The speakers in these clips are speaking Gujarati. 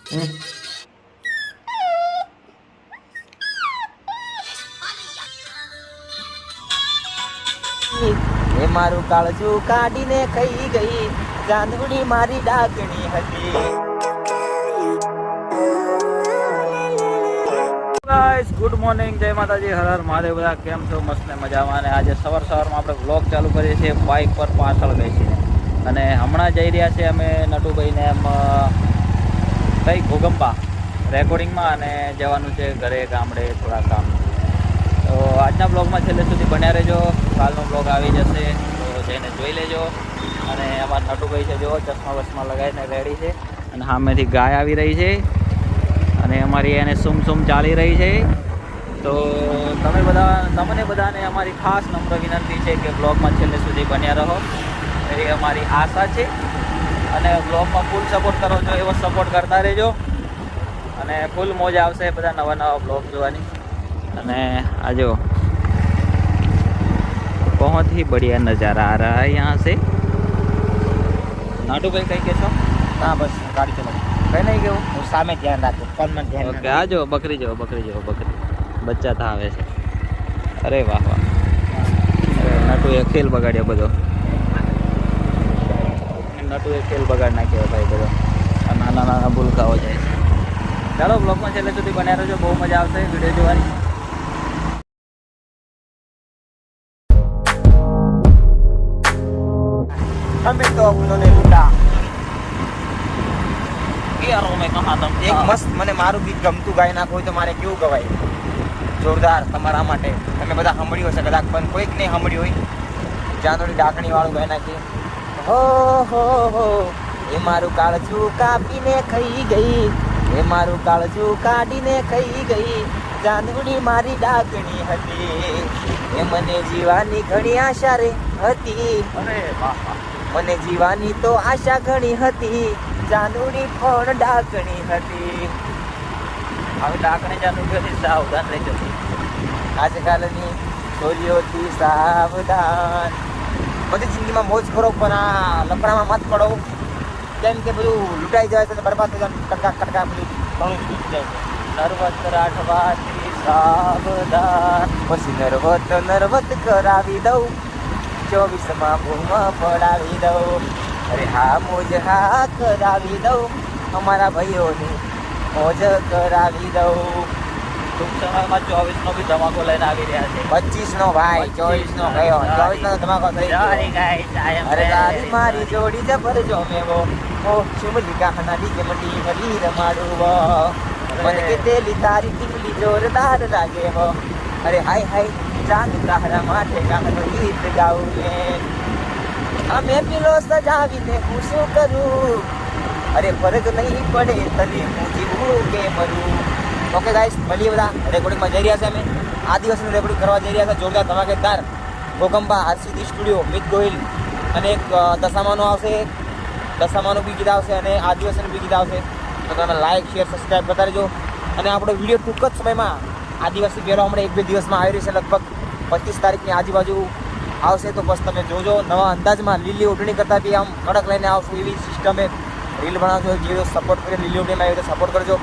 એ મારું કાળજું કાઢીને ખાઈ ગઈ, ચાંદડી મારી ડાકણી હતી. ગાઈસ ગુડ મોર્નિંગ, જય માતાજી, હર હર મહાદેવ. બધા કેમ છો? મસ્ત ને મજામાં. અને આજે સવારમાં આપણે વ્લોગ ચાલુ કરીએ છીએ બાઇક પર પાછળ બેસીને. અને હમણાં જઈ રહ્યા છીએ અમે નટુભાઈને એમ કઈ ઘોગંબા રેકોર્ડિંગમાં, અને જવાનું છે ઘરે ગામડે થોડા કામ. તો આજના બ્લોગમાં છેલ્લે સુધી બન્યા રહેજો. કાલનો બ્લોગ આવી જશે તો જઈને જોઈ લેજો. અને અમારા નટુભાઈ છે, જો ચશ્મા વસમાં લગાવીને રેડી છે. અને સામેથી ગાય આવી રહી છે અને અમારી એને સુમ ચાલી રહી છે. તો તમને બધાને અમારી ખાસ નમ્ર વિનંતી છે કે બ્લોગમાં છેલ્લે સુધી બન્યા રહો, એવી અમારી આશા છે. અને બ્લોગમાં ફૂલ સપોર્ટ કરો છો, એવો સપોર્ટ કરતા રહેજો. અને ફૂલ મોજા આવશે બધા નવા બ્લોગ જોવાની. અને આ જો बहुत ही बढ़िया नज़ारा आ रहा है यहाँ से. नाटू भाई कहीं कैसा? હા બસ ગાડી ચલાવ. કઈ નહીં કેવું, હું સામે ધ્યાન રાખું, ફોનમાં ધ્યાન ओके आ जाओ. बकरी जाओ बकरी बच्चा था આવે છે. અરે વાહ વાહ, નટુ એ ખેલ બગાડ્યો બધો. નટુ એ ખેલ બગાડ નાખ્યો ભાઈ બધો. નાના ભૂલકાઓ જાય છે. ચાલો બ્લોગમાં છેલ્લે સુધી બન્યા રહેજો, બહુ મજા આવશે વિડીયો જોવાની. અમે તો ઉन्होंने लूटा. યારો મેં કહા તમ એક મસ્ત મને મારું ગીત ગમતું ગાઈ નાખો હોય તો મારે કેવું ગવાય? જોરદાર તમારા માટે. તમે બધા સાંભળ્યું હશે કદાચ, પણ કોઈક નહીં સાંભળ્યું હોય. જ્યાં થોડી ડાકણી વાળું ગાઈ નાખીએ. હો એ મારું કાળજું કાપીને ખાઈ ગઈ, એ મારું કાળજું કાઢીને ખાઈ ગઈ, ચાંદડી મારી ડાકણી હતી. એ મને જીવાની ઘણી આશા રે હતી. અરે વાહ વાહ, મને જીવાની તો આશા ઘણી હતી, ચાંદડી પણ ડાકણી હતી. હવે ડાકણી ચાલુ કરી, સાવધાન રહેજો. આજકાલની છોરીઓથી સાવધાન. બધી જિંદગીમાં મોજ કરો, પણ આ લફડામાં મત પડો. કેમ કે બધું લૂંટાઈ જાય છે, બરબાદ થઈ જાય, કટકા બધું ઘણું તૂટી જાય છે. નર્વત રાઠવાથી સાવધાન. પછી નરવત કરાવી દઉં, 24માં ભૂમાં પડાવી દઉં. અરે હા મોજ હા કરાવી દઉં, અમારા ભાઈઓની મોજ કરાવી દઉં. ટૂંક સમયમાં 24નો બી ધમાકો લઈને આવી રહ્યા છે. 25નો ભાઈ, 24નો ગયો, 24નો ધમાકો થઈ ગયો. અરે તારી મારી જોડી જબર જોમેવો, ઓ ચુમલી કહાનાડી કે મંડી મરી રમાડું વો, મને કે તેલી તારી ટીંગલી જોરદાર લાગે હો. અરે હાય હાય ચાંદ તારા માટે ગાનું ગીત ગાઉં ને, અમે પેલો સજાવીને હું શું કરું? અરે ફરક નહીં પડે તને હું જીવું કે મરું. ઓકે ગાઈસ, મળીએ બધા. રેકોર્ડિંગમાં જઈ રહ્યા છે અમે. આ દિવસનું રેકોર્ડિંગ કરવા જઈ રહ્યા છે, જોરદાર ધમાકેદાર. ઘોગંબા આરસીડી સ્ટુડિયો, મિત ગોહિલ. અને એક દશામાનું આવશે, દશામાનું બી ગીત આવશે, અને આદિવાસીનું બી ગીત આવશે. તો તમે લાઈક શેર સબસ્ક્રાઈબ કરતા રહેજો. અને આપણો વિડીયો ટૂંક જ સમયમાં આદિવાસી પહેલો હમણાં 1-2 દિવસમાં આવી રહી છે. લગભગ 25 તારીખની આજુબાજુ આવશે. તો બસ તમે જોજો. નવા અંદાજમાં લીલી ઓઢણી કરતાં બી આમ કડક લઈને આવશું એવી સિસ્ટમે રીલ બનાવજો. જે સપોર્ટ કરે લીલી ઓઢણીમાં આવી તો સપોર્ટ કરજો.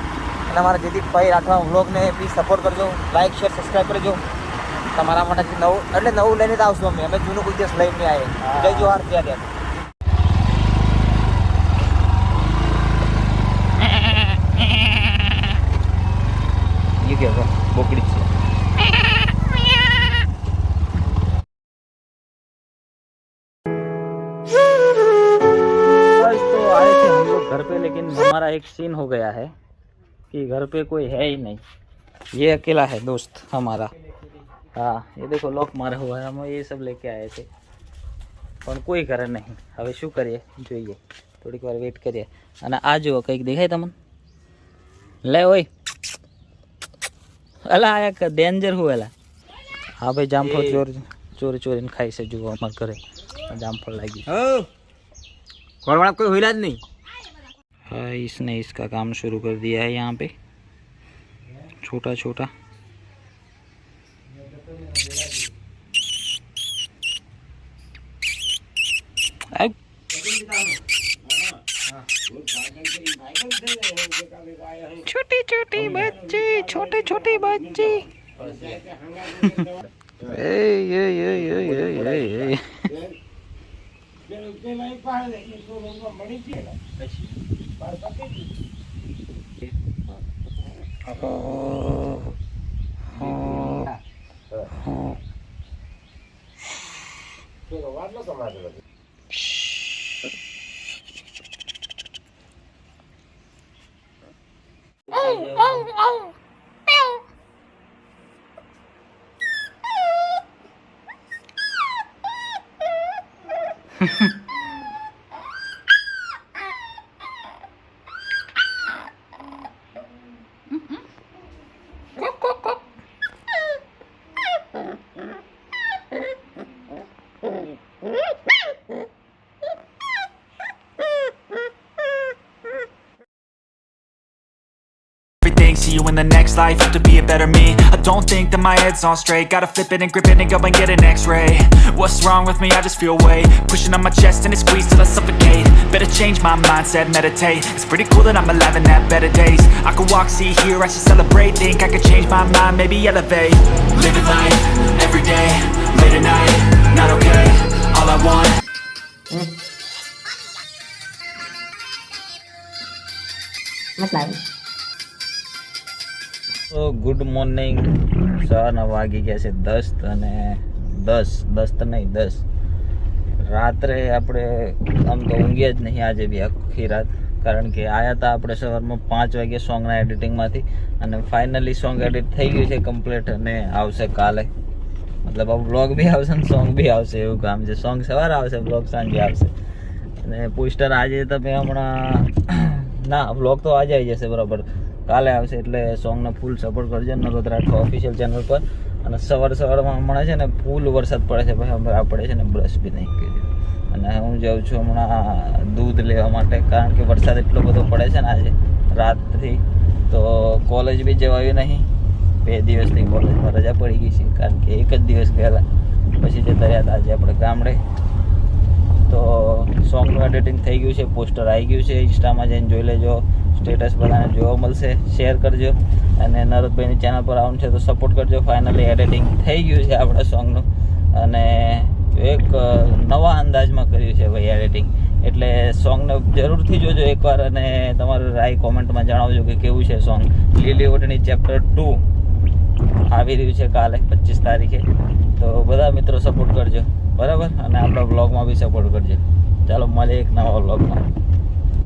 અને અમારા જયદીપભાઈ રાઠવા વ્લોગને પ્લીઝ સપોર્ટ કરજો. લાઈક શેર સબસ્ક્રાઈબ કરજો. તમારા માટે નવું લઈને જ આવશું અમે જૂનું કોઈ દિવસ લઈને આવીએ. જય જોહાર, જય દેવ. ये क्या हुआ? बोकड़ी से तो आए थे हम लोग घर पे, लेकिन हमारा एक सीन हो गया है कि घर पे कोई है ही नहीं. ये अकेला है दोस्त हमारा. हाँ ये देखो लॉक मारा हुआ है. हम ये सब लेके आए थे પણ કોઈ ઘરે નહીં. હવે શું કરીએ જોઈએ, થોડીક વાર વેઇટ કરીએ. અને આ જુઓ કંઈક દેખાય તમને? લે ઓય અલા આ એક ડેન્જર હું એલા. હા ભાઈ જામફળ ચોરીને ખાઈ છે. જુઓ અમારા ઘરે जामफल लगी. घर वाला कोई हुईला नहीं. इसने इसका काम शुरू कर दिया है यहाँ पे, छोटा छोटा. छोटी छोटी बच्ची छोटे छोटे बच्ची Everything, see you in the next life, have to be a better me. I don't think that my head's on straight, gotta flip it and grip it and go and get an x-ray. What's wrong with me, I just feel weight pushing on my chest and it squeezes till I suffocate. Better change my mindset, meditate. It's pretty cool that I'm alive and have better days. I could walk, see, hear, I should celebrate. Think I could change my mind, maybe elevate. Living life, everyday, late at night, not okay. All I want તો ગુડ મોર્નિંગ. સવારના વાગી ગયા છે 10 અને 10 તો નહીં 10. રાત્રે આપણે આમ તો ઊંઘ્યા જ નહીં આજે બી આખી રાત, કારણ કે આવ્યા હતા આપણે સવારમાં 5 વાગે સોંગના એડિટિંગમાંથી, અને ફાઇનલી સોંગ એડિટ થઈ ગયું છે કમ્પ્લીટ અને આવશે કાલે. મતલબ આ વ્લોગ બી આવશે ને સોંગ બી આવશે, એવું કામ છે. સોંગ સવારે આવશે, વ્લોગ સાંજે આવશે. અને પોસ્ટર આજે તમે હમણાં ના, વ્લોગ તો આજે આવી જશે બરાબર, કાલે આવશે. એટલે સોંગને ફૂલ સપોર્ટ કરજો નરોદ રાઠવા ઓફિશિયલ ચેનલ પર. અને સવારમાં હમણાં છે ને ફૂલ વરસાદ પડે છે ભાઈ, આપણે છે ને બ્રશ બી નહીં કર્યું. અને હું જાઉં છું હમણાં દૂધ લેવા માટે, કારણ કે વરસાદ એટલો બધો પડે છે ને આજે રાતથી, તો કોલેજ બી જવાયું નહીં. 2 દિવસથી કોલેજમાં રજા પડી ગઈ છે, કારણ કે એક જ દિવસ ગયેલા, પછી જતા રહ્યા હતા આજે આપણે ગામડે. તો સોંગનું એડિટિંગ થઈ ગયું છે, પોસ્ટર આવી ગયું છે, ઇન્સ્ટામાં જઈને જોઈ લેજો, સ્ટેટસ બધાને જોવા મળશે, શેર કરજો. અને નરોદભાઈની ચેનલ પર આવવાનું છે તો સપોર્ટ કરજો. ફાઇનલી એડિટિંગ થઈ ગયું છે આપણા સોંગનું, અને એક નવા અંદાજમાં કર્યું છે ભાઈ એડિટિંગ. એટલે સોંગને જરૂરથી જોજો એકવાર, અને તમારું રાય કોમેન્ટમાં જણાવજો કે કેવું છે સોંગ. લીલી ઓઢણી ચેપ્ટર 2 આવી રહ્યું છે કાલે 25 તારીખે. તો બધા મિત્રો સપોર્ટ કરજો બરાબર, અને આપણા બ્લોગમાં બી સપોર્ટ કરજો. ચાલો મળીએ એક નવા બ્લોગમાં.